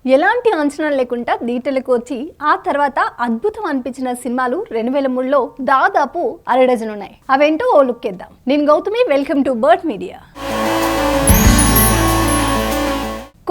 ఎలాంటి అంచనాలు లేకుండా థియేటర్లకు వచ్చి ఆ తర్వాత అద్భుతం అనిపించిన సినిమాలు 2003లో దాదాపు అరడజన్ ఉన్నాయి. అవేంటో ఓ లుక్ ఇద్దాం. నేను Gautami, welcome to bird media.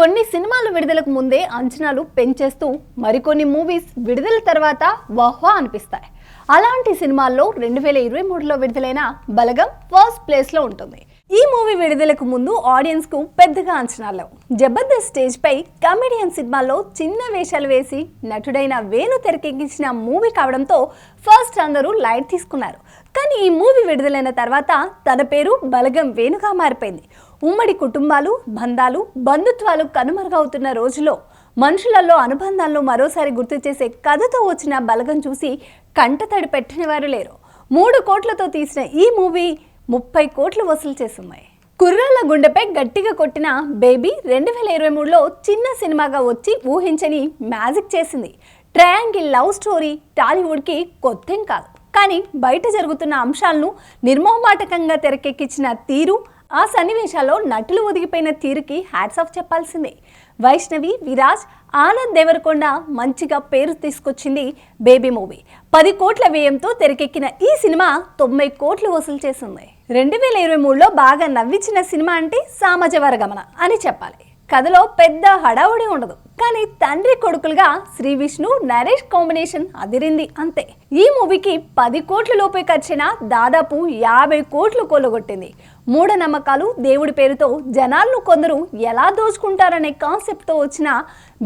కొన్ని సినిమాలు విడుదలకు ముందే అంచనాలు పెంచేస్తూ మరికొన్ని మూవీస్ విడుదల తర్వాత వాహ్వా అనిపిస్తాయి. అలాంటి సినిమాల్లో 2023లో విడుదలైన బలగం ఫస్ట్ ప్లేస్ లో ఉంటుంది. ఈ మూవీ విడుదలకు ముందు ఆడియన్స్ కు పెద్దగా అంచనాలు లేవు. జబర్దస్త్ స్టేజ్ పై కమెడియన్ సినిమాలో చిన్న వేషాలు వేసి నటుడైన వేణు తెరకెక్కించిన మూవీ కావడంతో ఫస్ట్ అందరూ లైట్ తీసుకున్నారు. కానీ ఈ మూవీ విడుదలైన తర్వాత తన పేరు బలగం వేణుగా మారిపోయింది. ఉమ్మడి కుటుంబాలు, బంధాలు, బంధుత్వాలు కనుమరుగవుతున్న రోజులో మనుషులలో అనుబంధాలను మరోసారి గుర్తు చేసే కథతో వచ్చిన బలగం చూసి కంటతడి పెట్టిన వారు లేరు. 3 కోట్లతో తీసిన ఈ మూవీ 30 కోట్లు వసూలు చేస్తున్నాయి. కుర్రాళ్ళ గుండెపై గట్టిగా కొట్టిన బేబీ 2023లో చిన్న సినిమాగా వచ్చి ఊహించని మ్యాజిక్ చేసింది. ట్రయాంగిల్ లవ్ స్టోరీ టాలీవుడ్కి కొత్తేం కాదు. కానీ బయట జరుగుతున్న అంశాలను నిర్మోహమాటకంగా తెరకెక్కించిన తీరు, ఆ సన్నివేశాల్లో నటులు ఒదిగిపోయిన తీరుకి హ్యాట్స్ ఆఫ్ చెప్పాల్సిందే. వైష్ణవి, విరాజ్, ఆనంద్ దేవరకొండ మంచిగా పేరు తీసుకొచ్చింది బేబీ మూవీ. 10 కోట్ల వ్యయంతో తెరకెక్కిన ఈ సినిమా 90 కోట్లు వసూలు చేసింది. 2023లో బాగా నవ్వించిన సినిమా అంటే సామాజ వర్గమన అని చెప్పాలి. కథలో పెద్ద హడావుడి ఉండదు, కానీ తండ్రి కొడుకులుగా శ్రీ విష్ణు, నరేష్ కాంబినేషన్ అదిరింది అంతే. ఈ మూవీకి 10 కోట్ల లోపే ఖర్చైన దాదాపు 50 కోట్లు కొల్లగొట్టింది. మూఢనమ్మకాలు, దేవుడి పేరుతో జనాలను కొందరు ఎలా దోచుకుంటారనే కాన్సెప్ట్తో వచ్చిన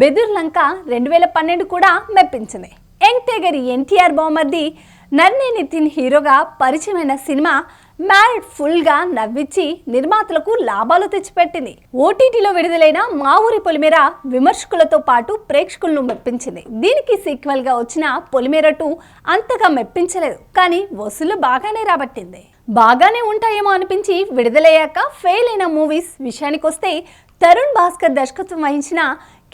బెదుర్లంక 2012 కూడా మెప్పించింది. యంగ్ టైగర్ ఎన్టీఆర్ బామర్ది నన్నే నితిన్ హీరోగా పరిచయమైన సినిమా మ్యారిడ్ ఫుల్గా నవ్వించి నిర్మాతలకు లాభాలు తెచ్చిపెట్టింది. ఓటీటీలో విడుదలైన మా ఊరి పొలిమేర విమర్శకులతో పాటు ప్రేక్షకులను మెప్పించింది. దీనికి సీక్వెల్గా వచ్చిన పొలిమేర 2 అంతగా మెప్పించలేదు, కానీ వసూలు బాగానే రాబట్టింది. బాగానే ఉంటాయేమో అనిపించి విడుదలయ్యాక ఫెయిల్ అయిన మూవీస్ విషయానికొస్తే తరుణ్ భాస్కర్ దర్శకత్వం వహించిన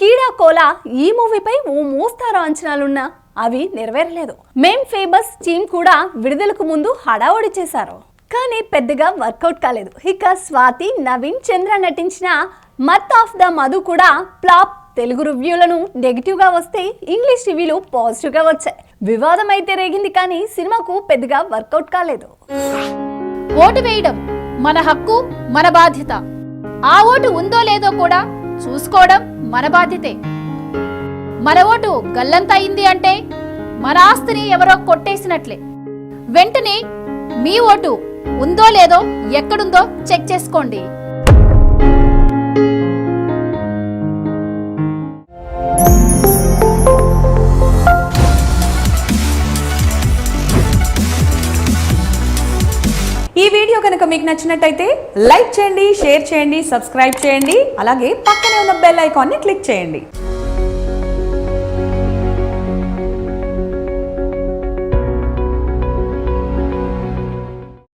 కీడా కోలా ఈ మూవీపై ఓ మోస్తారు అంచనాలున్నా అవి నెరవేరలేదు. మేం ఫేమస్ టీమ్ కూడా విడుదలకు ముందు హడావుడి చేశారు, కానీ పెద్దగా వర్కౌట్ కాలేదు. ఇక స్వాతి, నవీన్, చంద్ర నటించిన మత్ ఆఫ్ ద మధు కూడా ఫ్లాప్. తెలుగు రివ్యూలను నెగిటివ్గా వస్తే ఇంగ్లీష్ రివ్యూలు పాజిటివ్గా వచ్చాయి. వివాదం అయితే రేగింది, కానీ సినిమాకు పెద్దగా వర్కౌట్ కాలేదు. ఓటు వేయడం మన హక్కు, మన బాధ్యత. ఆ ఓటు ఉందో లేదో కూడా చూసుకోవడం మన బాధ్యతే. మన ఓటు గల్లంత అయింది అంటే మన ఆస్తిని ఎవరో కొట్టేసినట్లే. వెంటనే మీ ఓటు ఉందో లేదో ఎక్కడుందో చెక్ చేసుకోండి. ఈ వీడియో కనుక మీకు నచ్చినట్టయితే లైక్ చేయండి, షేర్ చేయండి, సబ్స్క్రైబ్ చేయండి. అలాగే పక్కనే ఉన్న బెల్ ఐకాన్ని క్లిక్ చేయండి.